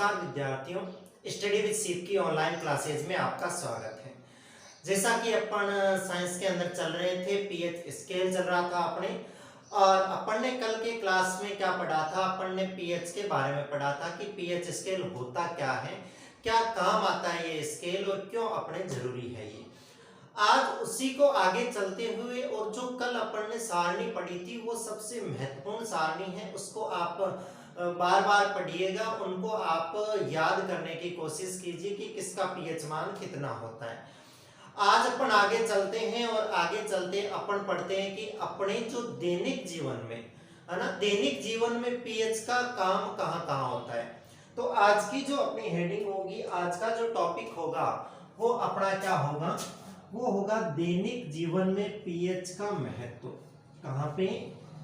नमस्कार विद्यार्थियों, study with सीप की ऑनलाइन क्लासेज में आपका स्वागत है। जैसा कि अपन साइंस के अंदर चल रहे थे, पीएच स्केल चल रहा था अपने, और अपन ने कल के क्लास में क्या पढ़ा था, अपन ने पीएच के बारे में पढ़ा था कि पीएच स्केल होता क्या है, क्या काम आता है ये स्केल और क्यों अपने जरूरी है ये। आज उसी को आगे चलते हुए, और जो कल अपन ने सारणी पढ़ी थी वो सबसे महत्वपूर्ण सारणी है, उसको आप बार बार पढ़िएगा, उनको आप याद करने की कोशिश कीजिए कि किसका पीएच मान कितना होता है। आज अपन आगे चलते हैं और आगे चलते अपन पढ़ते हैं कि अपने जो दैनिक जीवन में है ना, दैनिक जीवन में पीएच का काम कहाँ कहाँ होता है। तो आज की जो अपनी हेडिंग होगी, आज का जो टॉपिक होगा वो अपना क्या होगा, वो होगा दैनिक जीवन में पीएच का महत्व। कहाँ पे?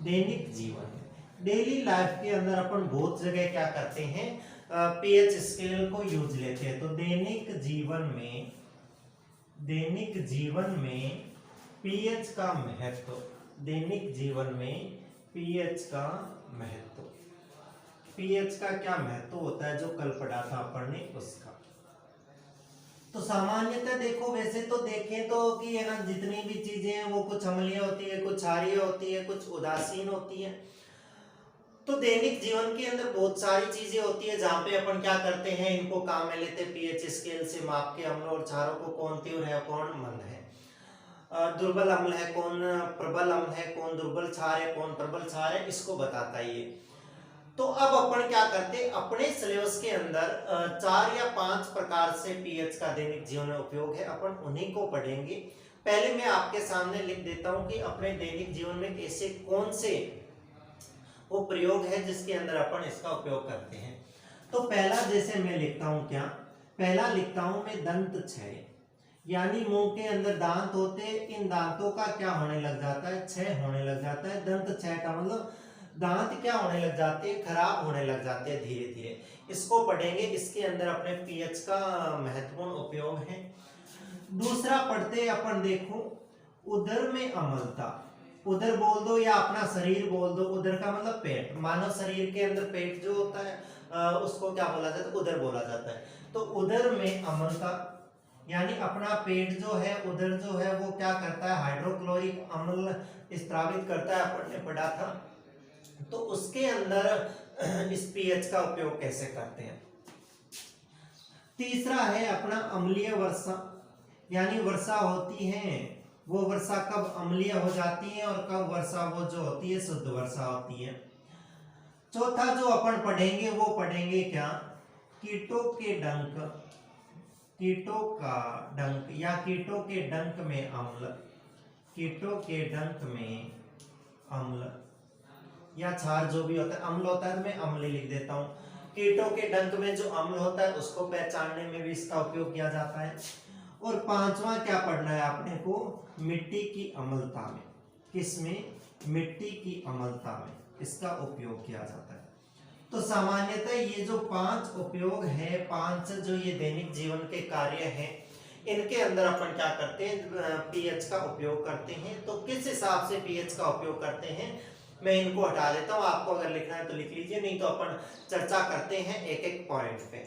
दैनिक जीवन में, डेली लाइफ के अंदर अपन बहुत जगह क्या करते हैं, पीएच स्केल को यूज लेते हैं। तो दैनिक जीवन में पीएच का महत्व, दैनिक जीवन में पीएच का महत्व, पीएच का क्या महत्व होता है जो कल पढ़ा था अपन ने उसका। तो सामान्यतः देखो, वैसे तो देखें तो कि है ना, जितनी भी चीजें हैं वो कुछ अम्लीय होती है, कुछ क्षारीय होती है, कुछ उदासीन होती है। तो दैनिक जीवन के अंदर बहुत सारी चीजें होती है जहाँ पे अपन क्या करते हैं, इनको काम में लेते हैं, पीएच स्केल से माप के अम्ल और क्षारों को कौन तीव्र है कौन मंद है, दुर्बल अम्ल है कौन प्रबल अम्ल है, कौन दुर्बल क्षार है कौन प्रबल क्षार है, इसको बताता है ये। तो अब अपन क्या करते, अपने सिलेबस के अंदर 4 या 5 प्रकार से पीएच का दैनिक जीवन में उपयोग है, अपन उन्हीं को पढ़ेंगे। पहले मैं आपके सामने लिख देता हूं कि अपने दैनिक जीवन में ऐसे कौन से वो प्रयोग है जिसके अंदर अपन इसका उपयोग करते हैं। तो पहला जैसे मैं लिखता हूं, क्या पहला लिखता हूं मैं, दंत क्षय, यानी मुंह के अंदर दांत होते, इन दांतों का क्या होने लग जाता है, क्षय होने लग जाता है। दंत क्षय का मतलब दांत क्या होने लग जाते हैं, खराब होने लग जाते हैं धीरे धीरे। इसको पढ़ेंगे, इसके अंदर अपने पीएच का महत्वपूर्ण उपयोग है। दूसरा पढ़ते अपन, देखो उदर में अम्लता, उदर बोल दो या अपना शरीर बोल दो, उदर का मतलब पेट, मानव शरीर के अंदर पेट जो होता है उसको क्या बोला जाता है, उदर बोला जाता है। तो उदर में अम्लता यानी अपना पेट जो है, उदर जो है वो क्या करता है, हाइड्रोक्लोरिक अम्ल स्त्रावित करता है, अपन ने पढ़ा था। तो उसके अंदर इस पीएच का उपयोग कैसे करते हैं। तीसरा है अपना अम्लीय वर्षा, यानी वर्षा होती है, वो वर्षा कब अम्लीय हो जाती है और कब वर्षा वो जो होती है शुद्ध वर्षा होती है। चौथा जो अपन पढ़ेंगे वो पढ़ेंगे क्या, कीटों के डंक, कीटों का डंक या कीटों के डंक में अम्ल, कीटों के डंक में अम्ल या क्षार जो भी होता है, अम्ल होता है तो मैं अम्ल लिख देता हूँ। कीटों के डंक में जो अम्ल होता है उसको पहचानने में भी इसका उपयोग किया जाता है। और पांचवा क्या पढ़ना है आपने को, मिट्टी की अम्लता में, किसमें, मिट्टी की अम्लता में इसका उपयोग किया जाता है। तो सामान्यतः ये जो 5 उपयोग है, 5 जो ये दैनिक जीवन के कार्य हैं, इनके अंदर अपन क्या करते हैं, पीएच का उपयोग करते हैं। तो किस हिसाब से पीएच का उपयोग करते हैं, मैं इनको हटा देता हूँ, आपको अगर लिखना है तो लिख लीजिए, नहीं तो अपन चर्चा करते हैं एक एक पॉइंट पे।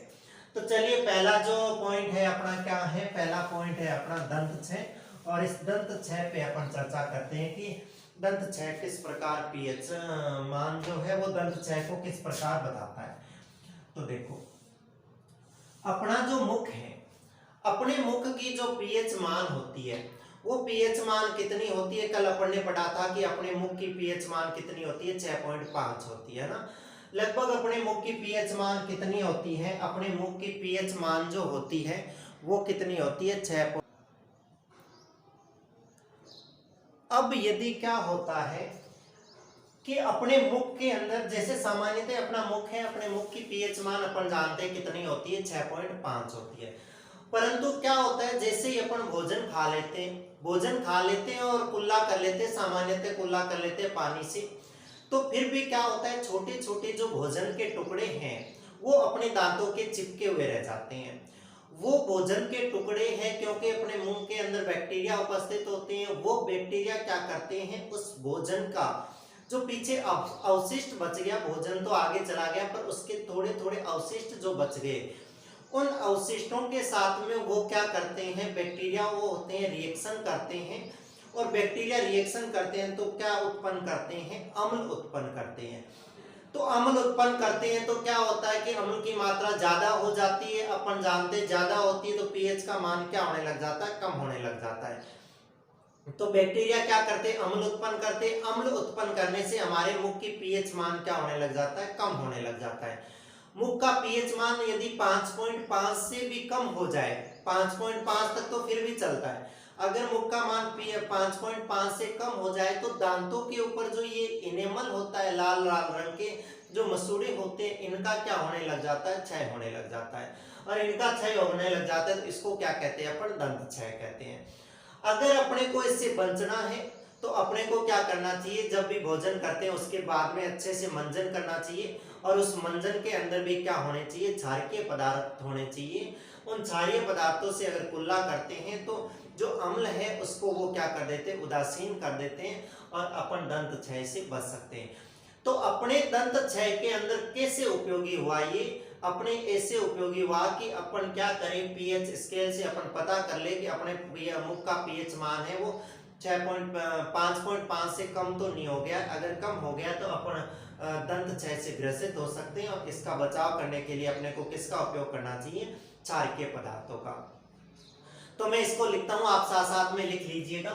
तो चलिए, पहला जो पॉइंट है अपना क्या है, पहला पॉइंट है अपना दंत क्षय, और इस दंत क्षय पे अपन चर्चा करते हैं कि दंत क्षय किस प्रकार पीएच मान जो है वो दंत क्षय को किस प्रकार बताता है। तो देखो, अपना जो मुख है, अपने मुख की जो पीएच मान होती है वो पीएच मान कितनी होती है, कल अपन ने पढ़ा था कि अपने मुख की पीएच मान कितनी होती है, 6.5 होती है ना। लगभग अपने मुख की पीएच मान कितनी होती है, अपने मुख की पीएच मान जो होती है वो कितनी होती है, 6। अब यदि क्या होता है कि अपने मुख के अंदर, जैसे सामान्यतः अपना मुख है, अपने मुख की पीएच मान अपन जानते हैं कितनी होती है, 6.5 होती है। परंतु क्या होता है, जैसे ही अपन भोजन खा लेते हैं और कुल्ला कर लेते हैं, सामान्यतः कुल्ला कर लेते हैं पानी से, तो फिर भी क्या होता है, छोटे छोटे जो भोजन के टुकड़े हैं वो अपने दांतों के चिपके हुए रह जाते हैं। वो भोजन के टुकड़े हैं क्योंकि अपने मुंह के अंदर बैक्टीरिया उपस्थित होते हैं, वो बैक्टीरिया क्या करते हैं, उस भोजन का जो पीछे अवशिष्ट बच गया, भोजन तो आगे चला गया पर उसके थोड़े थोड़े अवशिष्ट जो बच गए, उन अवशिष्टों के साथ में वो क्या करते हैं, बैक्टीरिया वो होते हैं रिएक्शन करते हैं, और बैक्टीरिया रिएक्शन करते हैं तो क्या उत्पन्न करते हैं, अम्ल उत्पन्न करते हैं। तो अम्ल उत्पन्न करते हैं तो क्या होता है कि अम्ल की मात्रा ज्यादा हो जाती है, अपन जानते हैं ज्यादा होती है तो पीएच का मान क्या होने लग जाता है, कम होने लग जाता है। तो बैक्टीरिया क्या करते हैं, अम्ल उत्पन्न करते हैं, अम्ल उत्पन्न करने से हमारे मुख की पीएच मान क्या होने लग जाता है, कम होने लग जाता है। मुख का पीएच मान यदि 5.5 से भी कम हो जाए, 5.5 तक तो फिर भी चलता है, अगर मुख का मान 5.5 से कम हो जाए तो दांतों के ऊपर जो ये इनेमल होता है, लाल लाल रंग के जो मसूड़े होते हैं, इनका क्या होने लग जाता है, क्षय होने लग जाता है। और इनका क्षय होने लग जाता है तो इसको क्या कहते हैं, अपन दंत क्षय कहते हैं। अगर अपने को इससे बचना है तो अपने को क्या करना चाहिए, जब भी भोजन करते हैं उसके बाद में अच्छे से मंजन करना चाहिए, और उस मंजन के अंदर भी क्या होने चाहिए, क्षारीय पदार्थ होने चाहिए। उन क्षारीय पदार्थों से अगर कुल्ला करते हैं तो जो अम्ल है उसको वो क्या कर देते हैं, उदासीन कर देते हैं, और अपन दंत क्षय से बच सकते हैं। तो अपने दंत क्षय के अंदर कैसे उपयोगी हुआ ये, अपने ऐसे उपयोगी हुआ कि अपन क्या करें, पीएच स्केल से अपन पता कर ले कि अपने मुख का पीएच मान है वो 5.5 से कम तो नहीं हो गया, अगर कम हो गया तो अपन दंत क्षय से ग्रसित हो सकते हैं, और इसका बचाव करने के लिए अपने को किसका उपयोग करना चाहिए, क्षारीय पदार्थों का। तो मैं इसको लिखता हूं, आप साथ साथ में लिख लीजिएगा।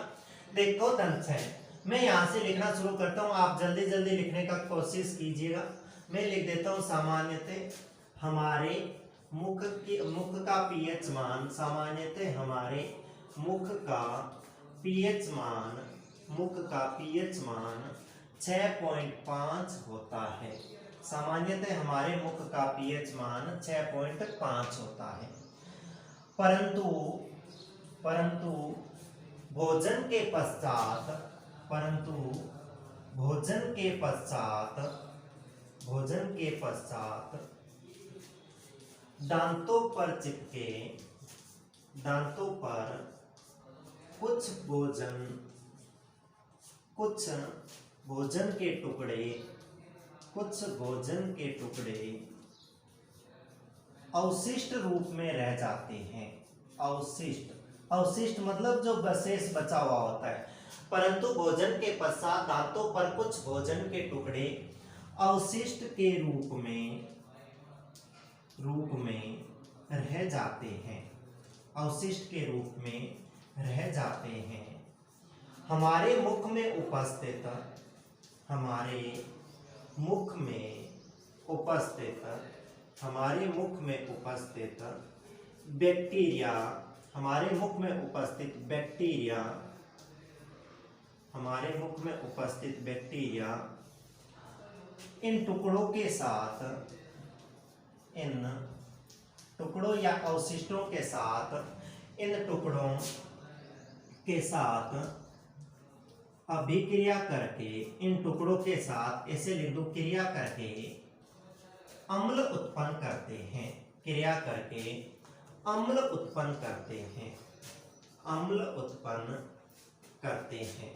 देखो दंत क्षय, मैं यहाँ से लिखना शुरू करता हूँ, आप जल्दी जल्दी लिखने का कोशिश कीजिएगा। मैं लिख देता हूँ, सामान्यतः हमारे मुख का पीएच मान, सामान्यतः हमारे मुख का पीएच मान 6.5 होता है। सामान्यतः हमारे मुख का पीएच मान 6.5 होता है, परंतु भोजन के पश्चात दांतों पर कुछ भोजन के टुकड़े अवशिष्ट रूप में रह जाते हैं। अवशिष्ट मतलब जो शेष बचा हुआ होता है, परंतु भोजन के पश्चात दांतों पर कुछ भोजन के टुकड़े अवशिष्ट के रूप में रह जाते हैं, अवशिष्ट के रूप में रह जाते हैं। हमारे मुख में उपस्थित बैक्टीरिया, हमारे मुख में उपस्थित बैक्टीरिया इन टुकड़ों या अवशिष्टों के साथ, इन टुकड़ों के साथ अभिक्रिया करके, इन टुकड़ों के साथ ऐसे लिख दो, क्रिया करके अम्ल उत्पन्न करते हैं, क्रिया करके अम्ल उत्पन्न करते हैं।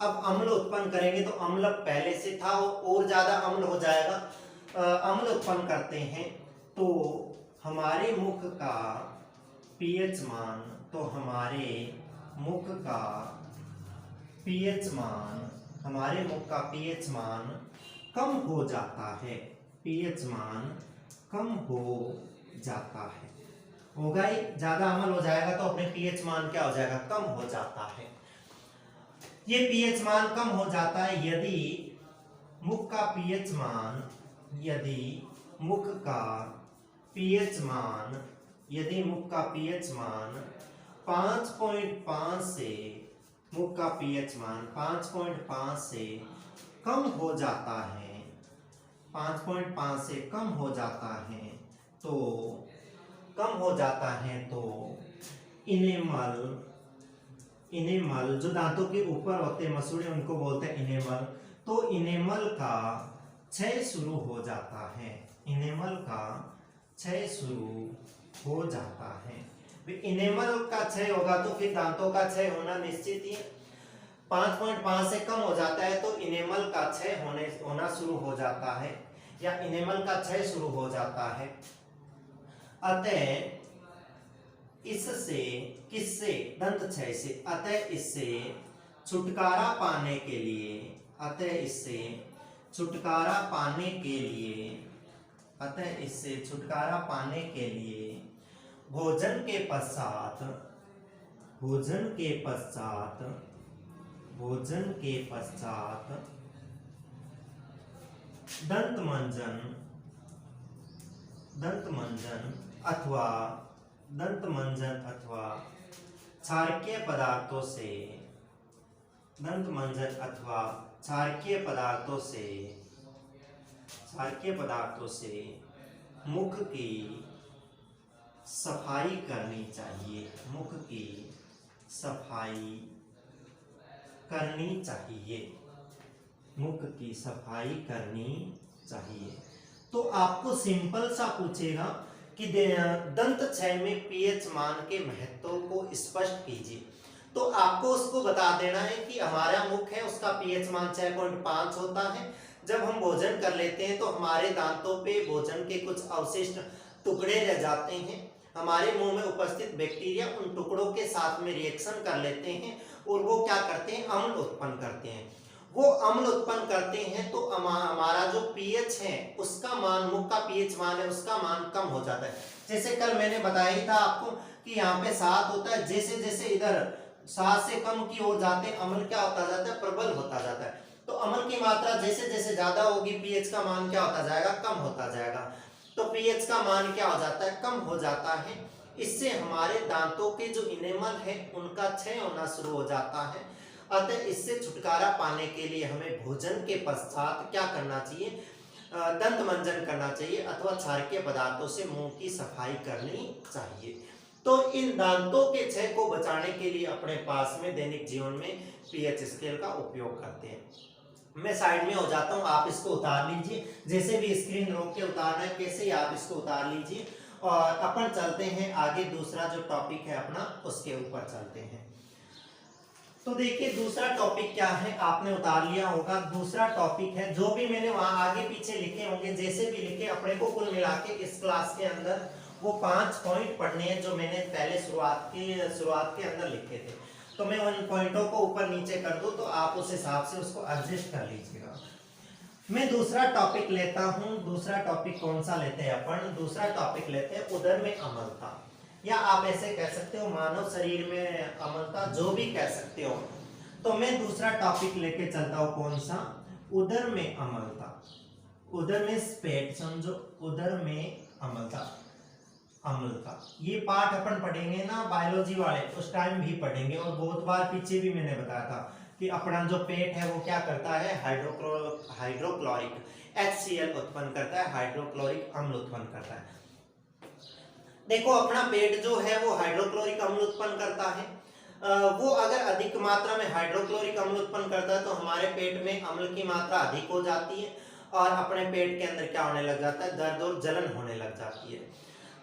अब अम्ल उत्पन्न करेंगे तो अम्ल पहले से था और ज्यादा अम्ल हो जाएगा। अम्ल उत्पन्न करते हैं तो हमारे मुख का पीएच मान कम हो जाता है, पीएच मान कम हो जाता है। होगा ही, ज्यादा अम्ल हो जाएगा तो अपने पीएच मान क्या हो जाएगा, कम हो जाता है। ये पीएच मान कम हो जाता है यदि मुख का पीएच मान 5.5 से कम हो जाता है, 5.5 से कम हो जाता है तो इनेमल जो दांतों के ऊपर होते हैं मसूड़े, उनको बोलते हैं इनेमल। तो इनेमल का क्षय शुरू हो जाता है, इनेमल का क्षय होगा तो फिर दांतों का क्षय होना निश्चित ही है। 5.5 से कम हो जाता है तो इनेमल का क्षय होना शुरू हो जाता है या इनेमल का क्षय शुरू हो जाता है। अतः इससे, किससे, दंत क्षय से, अतः इससे छुटकारा पाने के लिए, अतः इससे छुटकारा पाने के लिए, अतः इससे छुटकारा पाने के लिए भोजन के पश्चात, भोजन के पश्चात, भोजन के पश्चात दंत मंजन, दंत मंजन अथवा दंत मंजन अथवा क्षारकीय पदार्थों से, दंत मंजन अथवा क्षारकीय पदार्थों से, क्षारकीय पदार्थों से मुख की सफाई करनी चाहिए, मुख की सफाई करनी चाहिए, मुख की सफाई करनी चाहिए। तो आपको सिंपल सा पूछेगा कि दंत क्षय में पीएच मान के महत्व को स्पष्ट कीजिए, तो आपको उसको बता देना है कि हमारा मुख है उसका पीएच मान 6.5 होता है। जब हम भोजन कर लेते हैं तो हमारे दांतों पे भोजन के कुछ अवशिष्ट टुकड़े रह जाते हैं, हमारे मुंह में उपस्थित बैक्टीरिया उन टुकड़ों के साथ में रिएक्शन कर लेते हैं और वो क्या करते हैं, अम्ल उत्पन्न करते हैं। वो अम्ल उत्पन्न करते हैं तो हमारा जो पीएच है उसका मान, मुख का पीएच मान है उसका मान कम हो जाता है। जैसे कल मैंने बताया ही था आपको कि यहाँ पे 7 होता है, जैसे जैसे इधर 7 से कम की ओर जाते हैं अम्ल क्या होता जाता है, प्रबल होता जाता है। तो अम्ल की मात्रा जैसे जैसे ज्यादा होगी पीएच का मान क्या होता जाएगा, कम होता जाएगा। तो पीएच का मान क्या हो जाता है, कम हो जाता है। इससे हमारे दांतों के जो इनेमल है उनका क्षय होना शुरू हो जाता है। अतः इससे छुटकारा पाने के लिए हमें भोजन के पश्चात क्या करना चाहिए, दंत मंजन करना चाहिए अथवा क्षारकीय पदार्थों से मुंह की सफाई करनी चाहिए। तो इन दांतों के क्षय को बचाने के लिए अपने पास में दैनिक जीवन में पीएच स्केल का उपयोग करते हैं। मैं साइड में हो जाता हूं, आप इसको उतार लीजिए, जैसे भी स्क्रीन रोक के उतारना है कैसे ही आप इसको उतार लीजिए और अपन चलते हैं आगे। दूसरा जो टॉपिक है अपना उसके ऊपर चलते हैं। तो देखिए दूसरा टॉपिक क्या है, आपने उतार लिया होगा। दूसरा टॉपिक है, जो भी मैंने वहां आगे पीछे लिखे होंगे जैसे भी लिखे, अपने को कुल मिला के इस क्लास के अंदर वो 5 पॉइंट पढ़ने हैं जो मैंने पहले शुरुआत के अंदर लिखे थे। तो मैं उन पॉइंटों को ऊपर नीचे कर दूं तो आप उस हिसाब से उसको एडजस्ट कर लीजिएगा। मैं दूसरा टॉपिक लेता हूं। दूसरा टॉपिक कौन सा लेते हैं अपन, दूसरा टॉपिक लेते हैं उदर में अम्लता, या आप ऐसे कह सकते हो मानव शरीर में अम्लता, जो भी कह सकते हो। तो मैं दूसरा टॉपिक लेके चलता हूं, कौन सा, उदर में अम्लता। उदर में स्पेट समझो, उदर में अम्लता, अम्लता। ये पाठ अपन पढ़ेंगे ना बायोलॉजी वाले, उस टाइम भी पढ़ेंगे और बहुत बार पीछे भी मैंने बताया था कि अपना जो पेट है वो क्या करता है, हाइड्रोक्लोरिक HCl उत्पन्न करता है, हाइड्रोक्लोरिक अम्ल उत्पन्न करता है। देखो अपना पेट जो है वो हाइड्रोक्लोरिक अम्ल उत्पन्न करता है। वो अगर अधिक मात्रा में हाइड्रोक्लोरिक अम्ल उत्पन्न करता है तो हमारे पेट में अम्ल की मात्रा अधिक हो जाती है और अपने पेट के अंदर क्या होने लग जाता है, दर्द और जलन होने लग जाती है।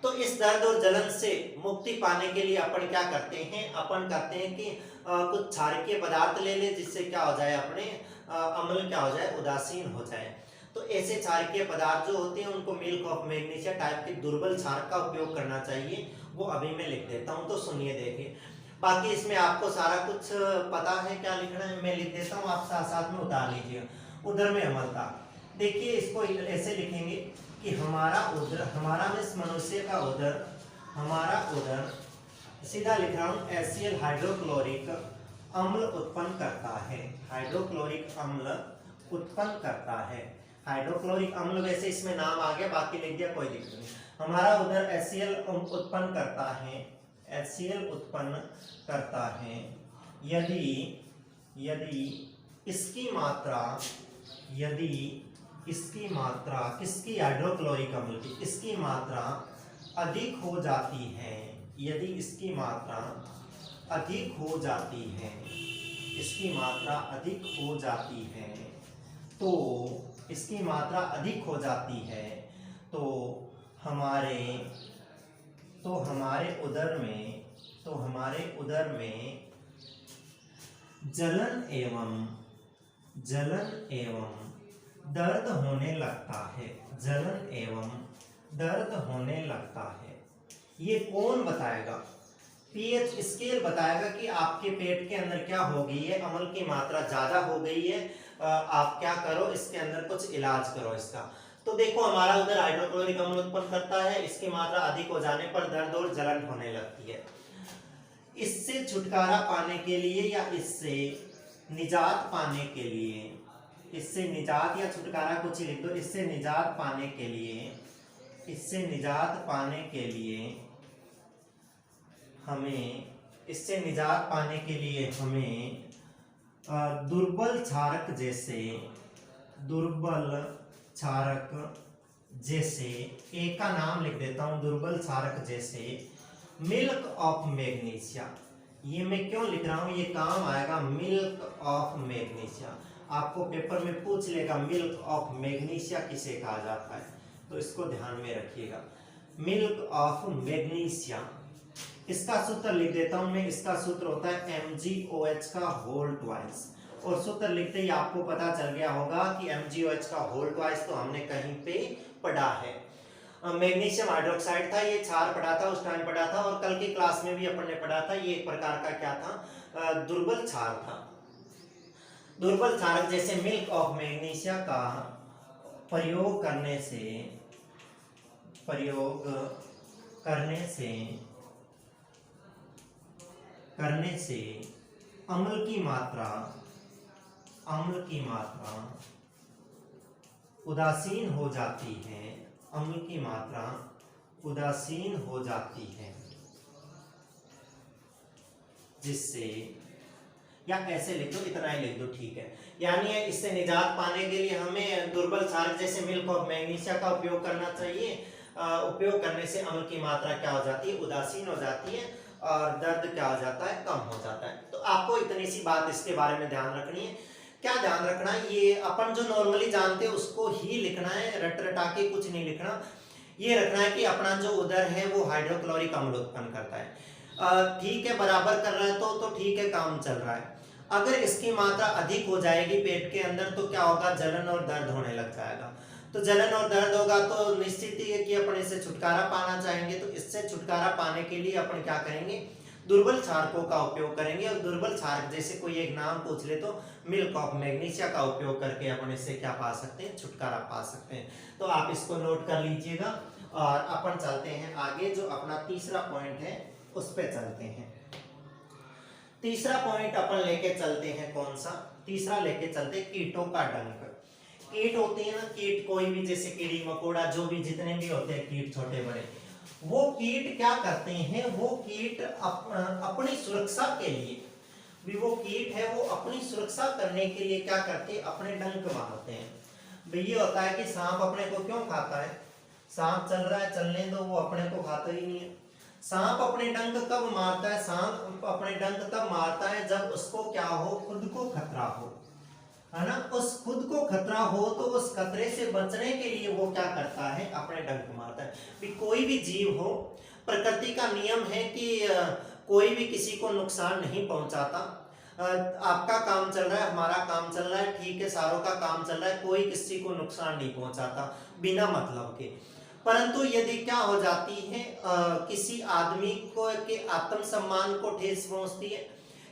तो इस दर्द और जलन से मुक्ति पाने के लिए अपन क्या करते हैं, अपन कहते हैं कि कुछ क्षारकीय पदार्थ ले ले जिससे क्या हो जाए, अपने अम्ल क्या हो जाए, उदासीन हो जाए। तो ऐसे क्षारकीय पदार्थ जो होते हैं उनको मिल्क ऑफ मैग्नीशिया टाइप के दुर्बल क्षार का उपयोग करना चाहिए। वो अभी मैं लिख देता हूँ, तो सुनिए देखिए। बाकी इसमें आपको सारा कुछ पता है क्या लिखना है, मैं लिख देता हूँ, आप साथ साथ में उतार लीजिए। उदर में अम्लता, देखिए इसको ऐसे लिखेंगे कि हमारा उदर, हमारा मिस मनुष्य का उदर, हमारा उदर सीधा लिख रहा हूँ HCl हाइड्रोक्लोरिक अम्ल उत्पन्न करता है, हाइड्रोक्लोरिक अम्ल उत्पन्न करता है। हाइड्रोक्लोरिक अम्ल वैसे इसमें नाम आ गया, बाकी लिख दिया, कोई दिक्कत नहीं। हमारा उधर HCl उत्पन्न करता है, HCl उत्पन्न करता है यदि इसकी मात्रा, यदि इसकी मात्रा किसकी, हाइड्रोक्लोरिक अम्ल की, इसकी मात्रा अधिक हो जाती है, यदि इसकी मात्रा अधिक हो जाती है, इसकी मात्रा अधिक हो जाती है, तो इसकी मात्रा अधिक हो जाती है तो हमारे उदर में जलन एवं दर्द होने लगता है। जलन एवं दर्द होने लगता है। ये कौन बताएगा? पीएच स्केल बताएगा कि आपके पेट के अंदर क्या हो गई है, अम्ल की मात्रा ज्यादा हो गई है। आप क्या करो, इसके अंदर कुछ इलाज करो इसका। तो देखो हमारा उधर हाइड्रोक्लोरिक अम्ल उत्पन्न करता है, इसकी मात्रा अधिक हो जाने पर दर्द और जलन होने लगती है। इससे छुटकारा पाने के लिए या इससे निजात पाने के लिए, इससे निजात या छुटकारा कुछ लिख दो, इससे निजात पाने के लिए, इससे निजात पाने के लिए हमें, इससे निजात पाने के लिए हमें दुर्बल क्षारक जैसे, दुर्बल क्षारक जैसे, एक का नाम लिख देता हूं, दुर्बल क्षारक जैसे मिल्क ऑफ मैग्नीशिया। ये मैं क्यों लिख रहा हूं, ये काम आएगा मिल्क ऑफ मैग्नीशिया। आपको पेपर में पूछ लेगा मिल्क ऑफ मैग्नीशिया किसे कहा जाता है, तो इसको ध्यान में रखिएगा। मिल्क ऑफ मैग्नीशिया, इसका सूत्र लिख देता हूं मैं। इसका सूत्र होता है MgOH का होल ट्वाइस, और सूत्र लिखते ही आपको पता चल गया होगा कि MgOH का होल ट्वाइस तो हमने कहीं पे पढ़ा है। मैग्नीशियम हाइड्रोक्साइड था, ये क्षार पढ़ा था, उस टाइम पढ़ा था, और कल की क्लास में भी अपन ने पढ़ा था। ये एक प्रकार का क्या था, दुर्बल क्षार था। दुर्बल क्षारक जैसे मिल्क ऑफ मैग्नीशिया का प्रयोग करने से अम्ल की मात्रा उदासीन हो जाती है। अम्ल की मात्रा उदासीन हो जाती है, जिससे, या ऐसे लिख दो, इतना ही लिख दो, ठीक है। यानी इससे निजात पाने के लिए हमें दुर्बल क्षारक जैसे मिल्क ऑफ मैग्नीशिया का उपयोग करना चाहिए। उपयोग करने से अम्ल की मात्रा क्या हो जाती है, उदासीन हो जाती है, और दर्द क्या हो जाता है, कम हो जाता है। तो आपको इतनी सी बात इसके बारे में ध्यान रखनी है। क्या ध्यान रखना है, ये अपन जो नॉर्मली जानते हैं उसको ही लिखना है, रट रटा के कुछ नहीं लिखना। ये रखना है कि अपना जो उदर है वो हाइड्रोक्लोरिक अम्ल उत्पन्न करता है। ठीक है, बराबर कर रहा है तो ठीक है, काम चल रहा है। अगर इसकी मात्रा अधिक हो जाएगी पेट के अंदर तो क्या होगा, जलन और दर्द होने लग जाएगा। तो जलन और दर्द होगा तो निश्चित ही है कि अपन इससे छुटकारा पाना चाहेंगे। तो इससे छुटकारा पाने के लिए अपन क्या करेंगे, दुर्बल क्षारकों का उपयोग करेंगे। और दुर्बल क्षारक जैसे कोई एक नाम पूछ ले तो मिल्क ऑफ मैग्नीशिया का उपयोग करके अपन इससे क्या पा सकते हैं, छुटकारा पा सकते हैं। तो आप इसको नोट कर लीजिएगा, और अपन चलते हैं आगे। जो अपना तीसरा पॉइंट है उस पे चलते हैं। तीसरा पॉइंट अपन लेके चलते हैं, कौन सा, तीसरा लेके चलते कीटों का डंक। कीट होते हैं ना, कीट कोई भी, जैसे कीड़ी मकोड़ा, जो भी जितने भी होते हैं कीट छोटे बड़े, वो कीट क्या करते हैं, वो कीट अपनी सुरक्षा के लिए भी, वो कीट है वो अपनी सुरक्षा करने के लिए क्या करते हैं, अपने डंक मारते हैं। भाई ये होता है कि सांप अपने को क्यों खाता है, सांप चल रहा है, चलने दो, वो अपने को खाता ही नहीं है। सांप अपने डंक कब मारता है, सांप अपने डंक तब मारता है जब उसको क्या हो, खुद को खतरा हो, है ना। उस खुद को खतरा हो तो उस खतरे से बचने के लिए वो क्या करता है, अपने डंक मारता है। भी कोई भी जीव हो, प्रकृति का नियम है कि कोई भी किसी को नुकसान नहीं पहुंचाता। आपका काम चल रहा है, हमारा काम चल रहा है, ठीक है, सारों का काम चल रहा है, कोई किसी को नुकसान नहीं पहुंचाता बिना मतलब के। परंतु यदि क्या हो जाती है, किसी आदमी को के आत्मसम्मान को ठेस पहुंचती है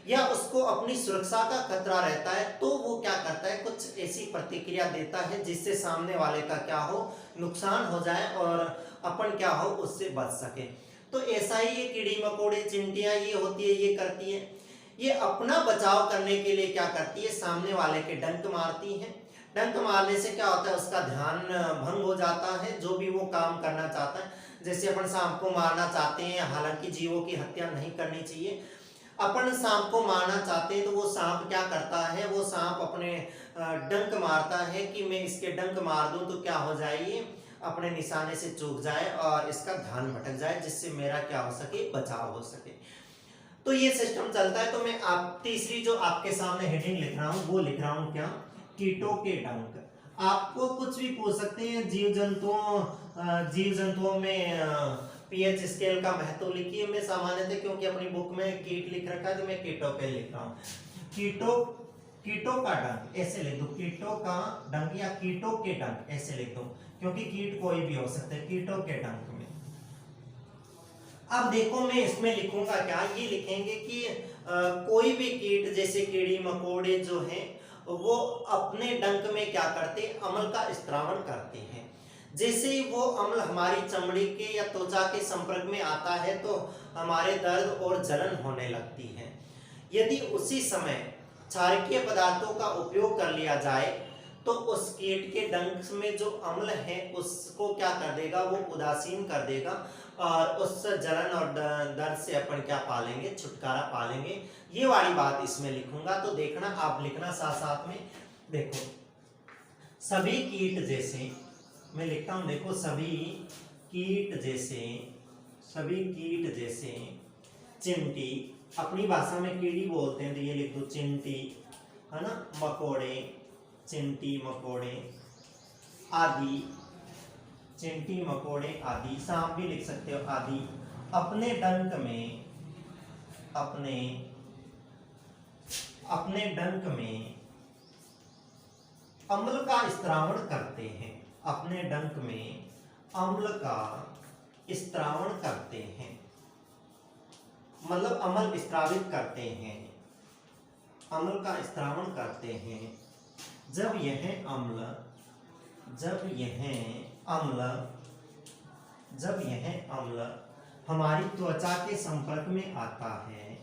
या उसको अपनी सुरक्षा का खतरा रहता है, तो वो क्या करता है, कुछ ऐसी प्रतिक्रिया देता है जिससे सामने वाले का क्या हो, नुकसान हो जाए और अपन क्या हो, उससे बच सके। तो ऐसा ही ये कीड़ी मकोड़े, चिंटियां ये होती है, ये करती है, ये अपना बचाव करने के लिए क्या करती है, सामने वाले के डंक मारती है। डंक मारने से क्या होता है, उसका ध्यान भंग हो जाता है, जो भी वो काम करना चाहता है। जैसे अपन सांप को मारना चाहते हैं, हालांकि जीवों की हत्या नहीं करनी चाहिए, अपन सांप को मारना चाहते हैं, तो वो सांप क्या करता है, वो सांप अपने डंक मारता है कि मैं इसके डंक मार दूं तो क्या हो जाए, अपने निशाने से चूक जाए और इसका ध्यान भटक जाए, जिससे मेरा क्या हो सके, बचाव हो सके। तो ये सिस्टम चलता है। तो मैं आप तीसरी जो आपके सामने हेडिंग लिख रहा हूँ वो लिख रहा हूँ क्या, कीटों के डंक। आपको कुछ भी पूछ सकते हैं, जीव जंतुओं में पीएच स्केल का महत्व लिखिए। मैं सामान्यतः क्योंकि अपनी बुक में कीट लिख रखा है तो मैं कीटों पे लिख रहा हूँ। कीटों का डंक ऐसे लिख दो, कीटों का डंक या कीटों के डंक ऐसे लिख दो, क्योंकि कीट कोई भी हो सकता है, कीटों के डंक में। अब देखो मैं इसमें लिखूंगा क्या, ये लिखेंगे कि कोई भी कीट जैसे कीड़ी मकोड़े जो हैं वो अपने डंक में क्या करते हैं, अम्ल का स्त्रावण करते हैं। जैसे ही वो अम्ल हमारी चमड़ी के या त्वचा के संपर्क में आता है तो हमारे दर्द और जलन होने लगती है। यदि उसी समय क्षारकीय पदार्थों का उपयोग कर लिया जाए तो उस कीट के डंक में जो अम्ल है उसको क्या कर देगा, वो उदासीन कर देगा और उस जलन और दर्द से अपन क्या पालेंगे, छुटकारा पालेंगे। ये वाली बात इसमें लिखूंगा, तो देखना आप लिखना साथ साथ में। देखो सभी कीट जैसे, मैं लिखता हूं, देखो सभी कीट जैसे चिंटी, अपनी भाषा में कीड़ी बोलते हैं तो ये लिख दो चिंटी, है ना, मकोड़े, चिंटी मकोड़े आदि, चिंटी मकोड़े आदि, सांप भी लिख सकते हो आदि, अपने डंक में अम्ल का स्त्रावण करते हैं, अपने डंक में अम्ल का स्त्रावण करते हैं, मतलब अम्ल स्त्रावित करते हैं, अम्ल का स्त्रावण करते हैं। जब यह अम्ल हमारी त्वचा के संपर्क में आता है,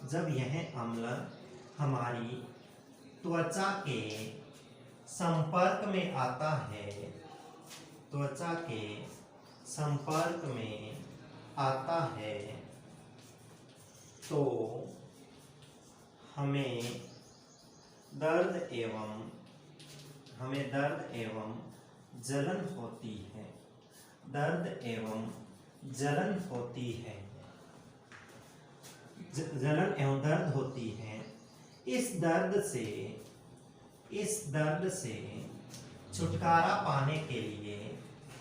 जब यह अम्ल हमारी त्वचा के संपर्क में आता है, त्वचा के संपर्क में आता है तो हमें दर्द एवं जलन होती है, दर्द एवं जलन होती है, जलन एवं दर्द होती है। इस दर्द से छुटकारा पाने के लिए,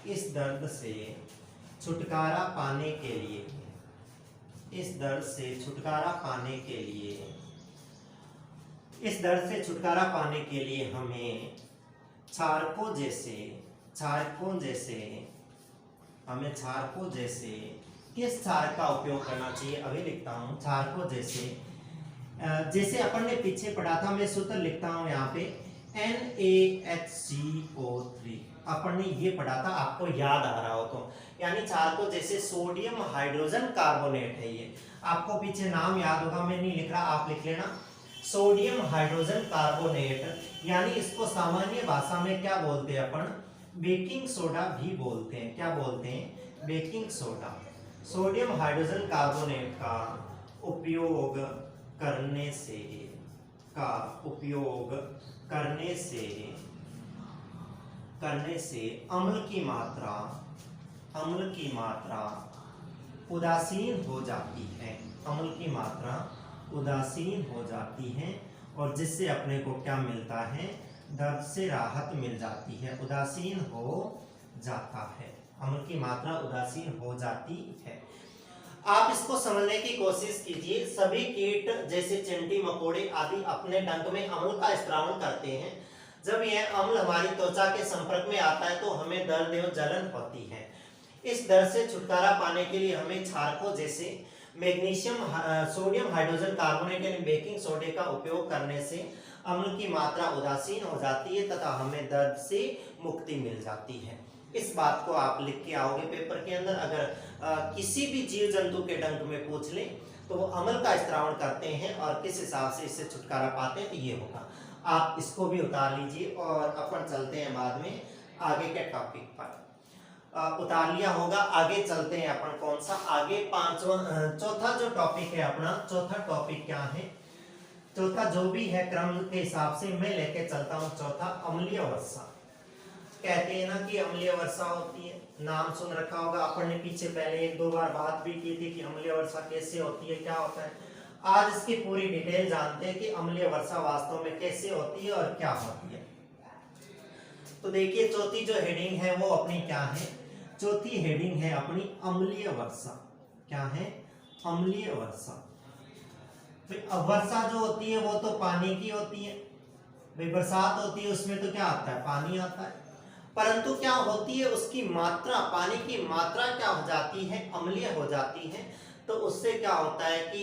इस दर्द से छुटकारा पाने के लिए, इस दर्द से छुटकारा पाने के लिए, इस दर्द से छुटकारा पाने के लिए हमें क्षारकों जैसे किस क्षार का उपयोग करना चाहिए, अभी लिखता हूँ, क्षारकों जैसे अपन ने पीछे पढ़ा था, मैं सूत्र लिखता हूँ यहाँ पे NaHCO3, अपन ने ये पढ़ा था, आपको याद आ रहा हो तो, यानी क्षारकों जैसे सोडियम हाइड्रोजन कार्बोनेट है, ये आपको पीछे नाम याद होगा, मैं नहीं लिख रहा, आप लिख लेना, सोडियम हाइड्रोजन कार्बोनेट, यानी इसको सामान्य भाषा में क्या बोलते हैं अपन, बेकिंग सोडा भी बोलते हैं। क्या बोलते हैं, baking soda. Sodium hydrogen carbonate का उपयोग करने से अम्ल की मात्रा उदासीन हो जाती है, अम्ल की मात्रा उदासीन हो जाती है, और जिससे अपने को क्या मिलता है, दर्द से राहत मिल जाती है, उदासीन हो जाता है, अम्ल की मात्रा उदासीन हो जाती है। आप इसको समझने की कोशिश कीजिए। सभी कीट जैसे चिंटी मकोड़े आदि अपने डंक में अम्ल का स्त्रावण करते हैं। जब यह अम्ल हमारी त्वचा के संपर्क में आता है तो हमें दर्द एवं जलन होती है। इस दर्द से छुटकारा पाने के लिए हमें क्षारकों जैसे सोडियम हाइड्रोजन कार्बोनेट यानी बेकिंग सोडे का उपयोग करने से अम्ल की मात्रा उदासीन हो जाती है तथा हमें दर्द से मुक्ति मिल जाती है। इस बात को आप लिख के आओगे पेपर के अंदर। अगर किसी भी जीव जंतु के डंक में पूछ ले तो वो अम्ल का स्त्रावण करते हैं और किस हिसाब से इससे छुटकारा पाते हैं, तो ये होगा। आप इसको भी उतार लीजिए और अपन चलते हैं बाद में आगे के टॉपिक पर। उतार लिया होगा, आगे चलते हैं अपन कौन सा, आगे चौथा जो टॉपिक है अपना, चौथा टॉपिक क्या है, चौथा जो भी है क्रम के हिसाब से मैं लेके चलता हूँ। चौथा अम्लीय वर्षा। कहते हैं ना कि अम्लीय वर्षा होती है, नाम सुन रखा होगा अपन ने, पीछे पहले एक दो बार बात भी की थी कि अम्लीय वर्षा कैसे होती है, क्या होता है। आज इसकी पूरी डिटेल जानते हैं कि अम्लीय वर्षा वास्तव में कैसे होती है और क्या होती है। तो देखिए चौथी जो हेडिंग है वो अपनी क्या है, चौथी हेडिंग है अपनी अम्लीय वर्षा। क्या है, अम्लीय वर्षा। फिर अब वर्षा जो होती है वो तो पानी की होती है, भाई बरसात होती है उसमें तो क्या आता है, पानी आता है। परंतु क्या होती है, उसकी मात्रा, पानी की मात्रा क्या हो जाती है, अम्लीय हो जाती है। तो उससे क्या होता है कि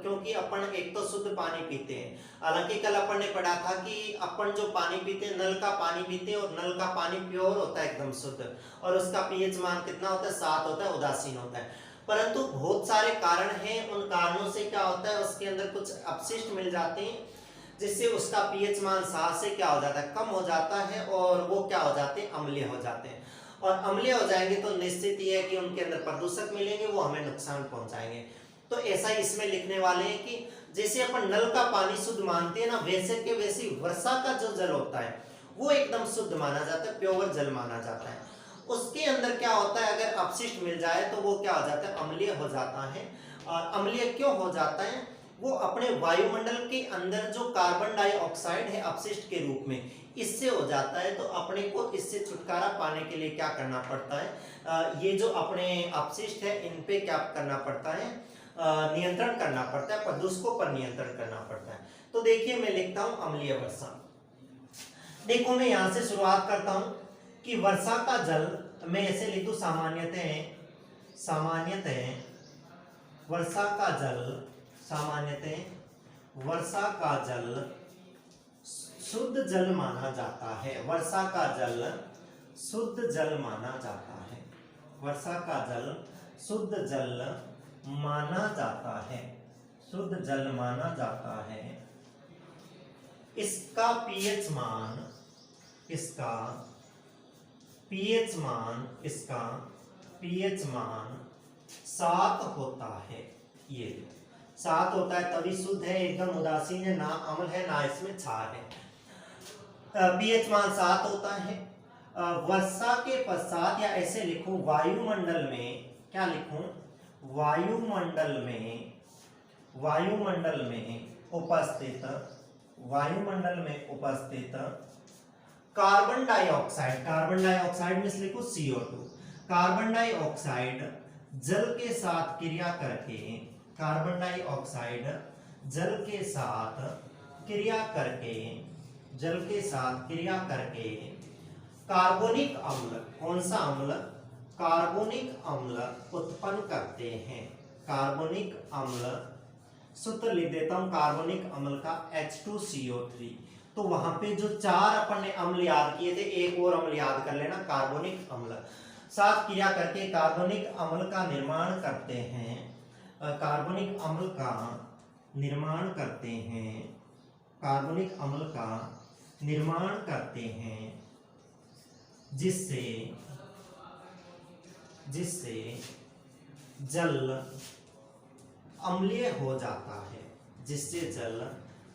क्योंकि अपन एक तो शुद्ध पानी पीते हैं, हालांकि कल अपन ने पढ़ा था कि अपन जो पानी पीते हैं नल का पानी पीते हैं, और नल का पानी प्योर होता है एकदम शुद्ध, और उसका पीएच मान कितना होता है, 7 होता है, उदासीन होता है। परंतु बहुत सारे कारण हैं, उन कारणों से क्या होता है, उसके अंदर कुछ अपशिष्ट मिल जाते हैं, जिससे उसका पीएच मान 7 से क्या हो जाता है, कम हो जाता है, और वो क्या हो जाते हैं, अम्लीय हो जाते हैं। और अम्लीय हो जाएंगे तो निश्चित ही है कि उनके अंदर प्रदूषक मिलेंगे, वो हमें नुकसान पहुंचाएंगे। तो ऐसा ही इसमें लिखने वाले हैं कि जैसे अपन नल का पानी शुद्ध मानते हैं ना, वैसे के वैसी वर्षा का जो जल होता है वो एकदम शुद्ध माना जाता है, प्योर जल माना जाता है। उसके अंदर क्या होता है, अगर अपशिष्ट मिल जाए तो वो क्या हो जाता है, अम्लीय हो जाता है। और अम्लीय क्यों हो जाता है, वो अपने वायुमंडल के अंदर जो कार्बन डाइऑक्साइड है अपशिष्ट के रूप में, इससे हो जाता है। तो अपने को इससे छुटकारा पाने के लिए क्या करना पड़ता है, ये जो अपने अपशिष्ट है इन पे क्या करना पड़ता है, नियंत्रण करना पड़ता है, प्रदूषकों पर नियंत्रण करना पड़ता है। तो देखिए मैं लिखता हूं अम्लीय वर्षा। देखो मैं यहां से शुरुआत करता हूं कि वर्षा का जल, मैं ऐसे लिख दूं, सामान्यतः वर्षा का जल, सामान्यतः वर्षा का जल शुद्ध जल माना जाता है। वर्षा का जल शुद्ध जल माना जाता है। वर्षा का जल शुद्ध जल माना जाता है, शुद्ध जल माना जाता है। इसका पीएच मान, इसका पीएच मान, इसका पीएच मान 7 होता है। ये 7 होता है तभी शुद्ध है, एकदम उदासीन है, ना अम्ल है ना इसमें क्षार है। पीएच मान 7 होता है। वर्षा के पश्चात, या ऐसे लिखूं वायुमंडल में, क्या लिखूं, वायुमंडल में, वायुमंडल में उपस्थित, वायुमंडल में उपस्थित कार्बन डाइऑक्साइड, कार्बन डाइऑक्साइड में लिखो CO2, कार्बन डाइऑक्साइड जल के साथ क्रिया करके, कार्बन डाइऑक्साइड जल के साथ क्रिया करके, जल के साथ क्रिया करके कार्बोनिक अम्ल, कौन सा अम्ल, कार्बोनिक अम्ल उत्पन्न करते हैं। कार्बोनिक अम्ल, सूत्र लिख देता हूं कार्बोनिक अम्ल का H2CO3। तो वहां पे जो 4 अपन ने अम्ल याद किए थे, एक और अम्ल याद कर लेना, कार्बोनिक अम्ल साथ क्रिया करके कार्बोनिक अम्ल का निर्माण करते हैं, कार्बोनिक अम्ल का निर्माण करते हैं, कार्बोनिक अम्ल का निर्माण करते हैं, जिससे जिससे जल अम्लीय हो जाता है, जिससे जल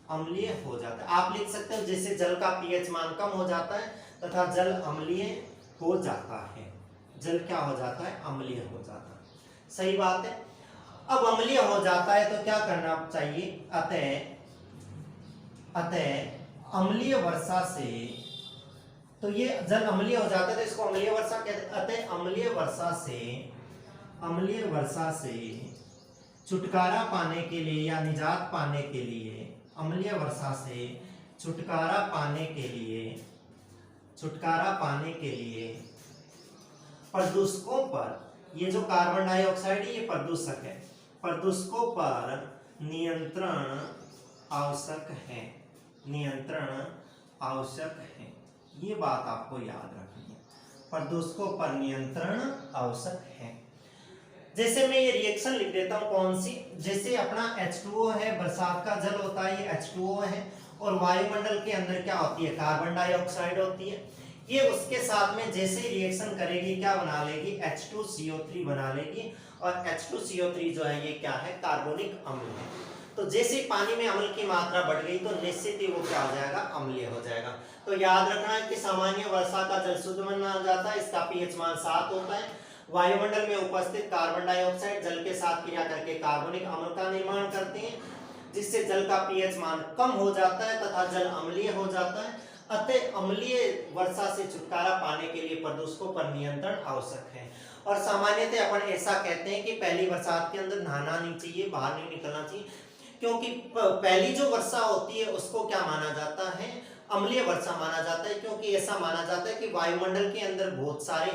अम्लीय हो जाता है। आप लिख सकते हो जिससे जल का पीएच मान कम हो जाता है तथा जल अम्लीय हो जाता है। जल क्या हो जाता है, अम्लीय हो जाता है, सही बात है। अब अम्लीय हो जाता है तो क्या करना चाहिए, अतः अम्लीय वर्षा से, तो ये जल अम्लीय हो जाता है तो इसको अम्लीय वर्षा कहते हैं। अतः अम्लीय वर्षा से, अम्लीय वर्षा से छुटकारा पाने के लिए या निजात पाने के लिए, अम्लीय वर्षा से छुटकारा पाने के लिए, छुटकारा पाने के लिए प्रदूषकों पर, ये जो कार्बन डाइऑक्साइड है ये प्रदूषक है, प्रदूषकों पर नियंत्रण आवश्यक है, नियंत्रण आवश्यक है। ये बात आपको याद रखनी है, प्रदूषकों पर नियंत्रण आवश्यक है। जैसे मैं ये रिएक्शन लिख देता हूं, कौन सी, जैसे अपना H2O है, बरसात का जल होता है, ये H2O है, और वायुमंडल के अंदर क्या होती है, कार्बन डाइऑक्साइड होती है। ये उसके साथ में जैसे रिएक्शन करेगी क्या बना लेगी, H2CO3 बना लेगी, और H2CO3 जो है ये क्या है, कार्बोनिक अम्ल है। तो जैसे पानी में अम्ल की मात्रा बढ़ गई तो निश्चित ही वो क्या हो जाएगा, अम्लीय हो जाएगा। तो याद रखना है कि सामान्य वर्षा का जल शुद्ध माना जाता है, इसका पीएच मान 7 होता है। वायुमंडल में उपस्थित कार्बन डाइऑक्साइड जल के साथ क्रिया करके कार्बोनिक अम्ल का निर्माण करते हैं, जिससे जल का पीएच मान कम हो जाता है तथा जल अम्लीय हो जाता है। अतः अम्लीय वर्षा से छुटकारा पाने के लिए प्रदूषकों पर नियंत्रण आवश्यक है। और सामान्यतः अपन ऐसा कहते हैं कि पहली बरसात के अंदर नहाना नहीं चाहिए, बाहर नहीं निकलना चाहिए, क्योंकि पहली जो वर्षा होती है उसको क्या माना जाता है, अम्लीय वर्षा माना जाता है, क्योंकि ऐसा माना जाता है कि वायुमंडल के अंदर बहुत सारे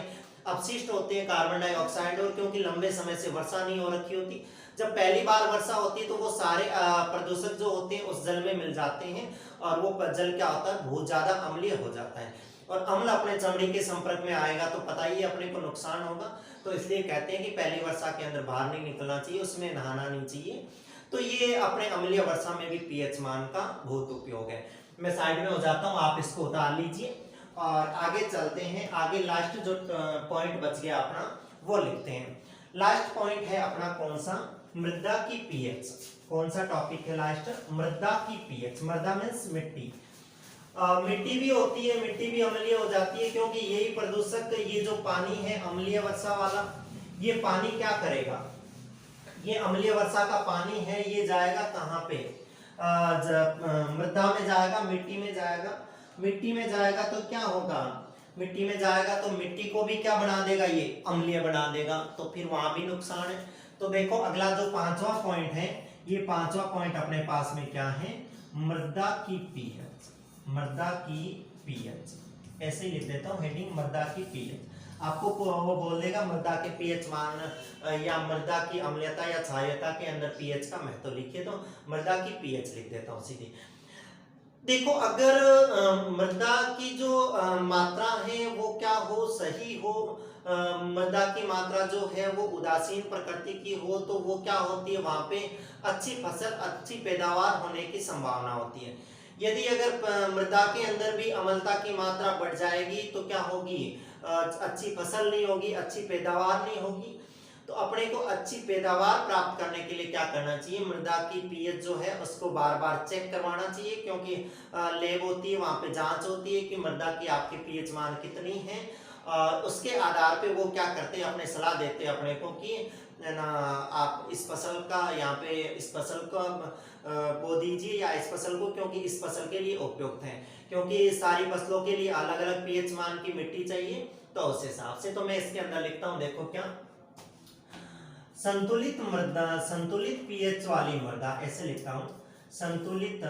अपशिष्ट होते हैं, कार्बन डाइऑक्साइड, और क्योंकि लंबे समय से वर्षा नहीं हो रखी होती, जब पहली बार वर्षा होती है तो वो सारे प्रदूषक जो होते हैं उस जल में मिल जाते हैं और वो जल क्या होता है, बहुत ज्यादा अम्लीय हो जाता है, और अम्ल अपने चमड़ी के संपर्क में आएगा तो पता ही अपने को नुकसान होगा। तो इसलिए कहते हैं कि पहली वर्षा के अंदर बाहर नहीं निकलना चाहिए, उसमें नहाना नहीं चाहिए। तो ये अपने अम्लीय वर्षा में भी पीएच मान का बहुत उपयोग है। मैं साइड में हो जाता हूँ, आप इसको उतार लीजिए और आगे चलते हैं। आगे लास्ट जो पॉइंट बच गया अपना वो लिखते हैं। लास्ट पॉइंट है अपना कौन सा, मृदा की पीएच। कौन सा टॉपिक है लास्ट, मृदा की पीएच। मृदा मीन्स मिट्टी। मिट्टी भी होती है, मिट्टी भी अम्लीय हो जाती है, क्योंकि यही प्रदूषक, ये जो पानी है अम्लीय वर्षा वाला, ये पानी क्या करेगा, ये अम्लीय वर्षा का पानी है, ये जाएगा कहाँ पे, मृदा में जाएगा, मिट्टी में जाएगा। मिट्टी में जाएगा तो क्या होगा, मिट्टी में जाएगा तो मिट्टी को भी क्या बना देगा, ये अम्लीय बना देगा, तो फिर वहां भी नुकसान है। तो देखो अगला जो 5वां पॉइंट है, ये 5वां पॉइंट अपने पास में क्या है, मृदा की पीएच। मृदा की पीएच ऐसे लिख देता हूँ हेडिंग, मृदा की पीएच। आपको वो बोल देगा मृदा के पीएच मान या मृदा की अम्लता या क्षारीयता के अंदर पीएच का महत्व लिखिए, तो मृदा की पीएच लिख देता हूँ सीधी। देखो अगर मृदा की जो मात्रा है वो क्या हो, सही हो, मृदा की मात्रा जो है वो उदासीन प्रकृति की हो, तो वो क्या होती है, वहां पे अच्छी फसल, अच्छी पैदावार होने की संभावना होती है। यदि अगर मृदा के अंदर भी अम्लता की मात्रा बढ़ जाएगी तो क्या होगी, अच्छी फसल नहीं होगी, अच्छी पैदावार नहीं होगी। तो अपने को अच्छी पैदावार प्राप्त करने के लिए क्या करना चाहिए, मृदा की पीएच जो है उसको बार बार चेक करवाना चाहिए, क्योंकि लैब होती है, वहां पे जांच होती है कि मृदा की आपकी पीएच मान कितनी है। उसके आधार पे वो क्या करते हैं, अपने सलाह देते हैं अपने को कि ना आप इस फसल का यहाँ पे इस फसल को बो दीजिए या इस फसल को, क्योंकि इस फसल के लिए उपयुक्त है, क्योंकि सारी फसलों के लिए अलग अलग पीएच मान की मिट्टी चाहिए। तो उस हिसाब से तो मैं इसके अंदर लिखता हूँ, देखो क्या, संतुलित मृदा, संतुलित पीएच वाली मृदा, ऐसे लिखता हूँ, संतुलित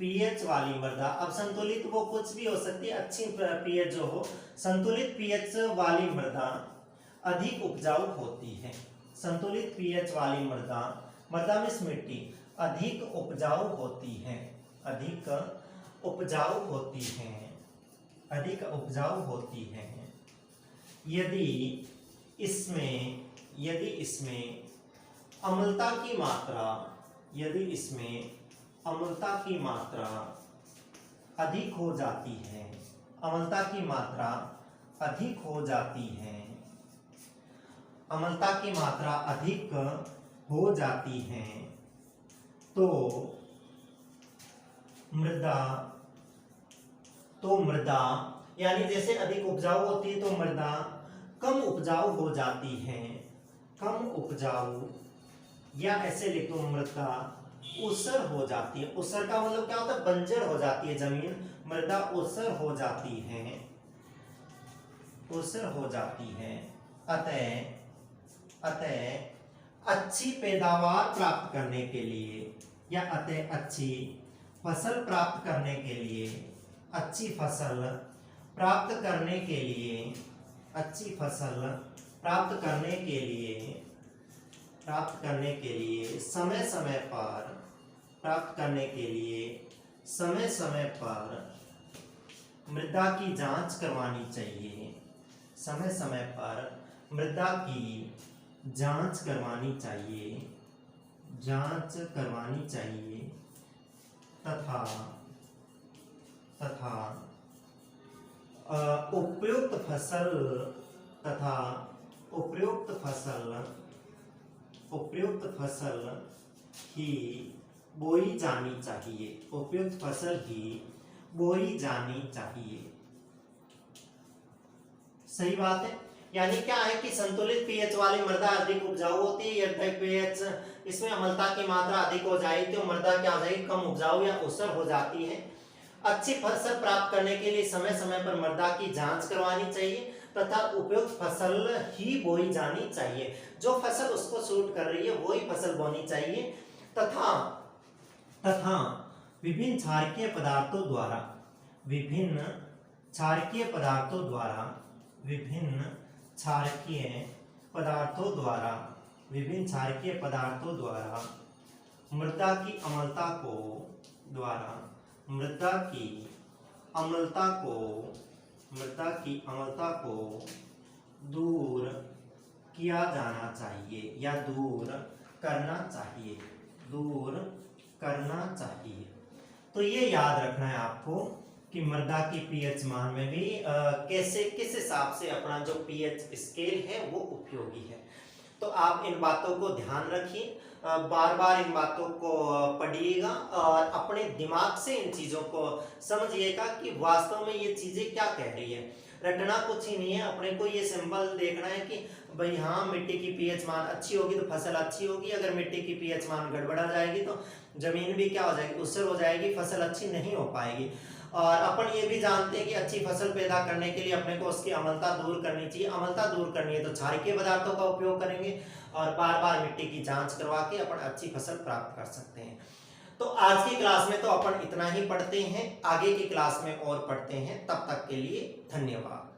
पीएच वाली मृदा। अब संतुलित वो कुछ भी हो सकती है, अच्छी पीएच जो हो, संतुलित पीएच वाली मृदा अधिक उपजाऊ होती है। संतुलित पीएच वाली मृदा, मृदा में मिट्टी अधिक उपजाऊ होती है, अधिक उपजाऊ होती है, अधिक उपजाऊ होती है यदि इसमें अम्लता की मात्रा, यदि इसमें अम्लता की मात्रा अधिक हो जाती है, अम्लता की मात्रा अधिक हो जाती है, अम्लता की मात्रा अधिक हो जाती है, तो मृदा यानी जैसे अधिक उपजाऊ होती है तो मृदा कम उपजाऊ हो जाती है, कम उपजाऊ, या ऐसे लिखो मृदा ऊसर हो जाती है। ऊसर का मतलब क्या होता है, बंजर हो जाती है जमीन, मृदा ऊसर हो जाती है, ऊसर हो जाती है। अतः अच्छी पैदावार प्राप्त करने के लिए या अतः अच्छी फसल प्राप्त करने के लिए, अच्छी फसल प्राप्त करने के लिए, अच्छी फसल प्राप्त करने के लिए, प्राप्त करने के लिए समय समय पर, प्राप्त करने के लिए समय समय पर मृदा की जांच करवानी चाहिए, समय समय पर मृदा की जांच करवानी चाहिए, जांच करवानी चाहिए, तथा उपयुक्त फसल, तथा उपयुक्त फसल ही बोई जानी चाहिए, उपयुक्त फसल ही बोई जानी चाहिए। सही बात है। यानी क्या है कि संतुलित पीएच वाली मृदा अधिक उपजाऊ होती है, यदि पीएच इसमें अम्लता की मात्रा अधिक हो जाए तो मृदा क्या हो जाएगी, कम उपजाऊ या ऊसर हो जाती है। अच्छी फसल प्राप्त करने के लिए समय समय पर मृदा की जांच करवानी चाहिए तथा उपयुक्त फसल ही बोई जानी चाहिए, जो फसल उसको सूट कर रही है वही फसल बोनी चाहिए, तथा तथा विभिन्न क्षारकीय पदार्थों द्वारा विभिन्न क्षारकीय पदार्थों द्वारा विभिन्न क्षारकीय पदार्थों द्वारा विभिन्न क्षारकीय पदार्थों द्वारा मृदा की अम्लता को द्वारा मृदा की अम्लता को दूर किया जाना चाहिए या दूर करना चाहिए। तो ये याद रखना है आपको कि मृदा की पीएच मान में भी कैसे किस हिसाब से अपना जो पीएच स्केल है वो उपयोगी है। तो आप इन बातों को ध्यान रखिए, बार बार इन बातों को पढ़िएगा और अपने दिमाग से इन चीज़ों को समझिएगा कि वास्तव में ये चीज़ें क्या कह रही है। रटना कुछ ही नहीं है, अपने को ये सिंपल देखना है कि भाई हाँ मिट्टी की पीएच मान अच्छी होगी तो फसल अच्छी होगी, अगर मिट्टी की पीएच मान गड़बड़ा जाएगी तो जमीन भी क्या हो जाएगी, उससे हो जाएगी, फसल अच्छी नहीं हो पाएगी। और अपन ये भी जानते हैं कि अच्छी फसल पैदा करने के लिए अपने को उसकी अम्लता दूर करनी चाहिए। अम्लता दूर करनी है तो क्षारकीय पदार्थों का उपयोग करेंगे और बार बार मिट्टी की जांच करवा के अपन अच्छी फसल प्राप्त कर सकते हैं। तो आज की क्लास में तो अपन इतना ही पढ़ते हैं, आगे की क्लास में और पढ़ते हैं। तब तक के लिए धन्यवाद।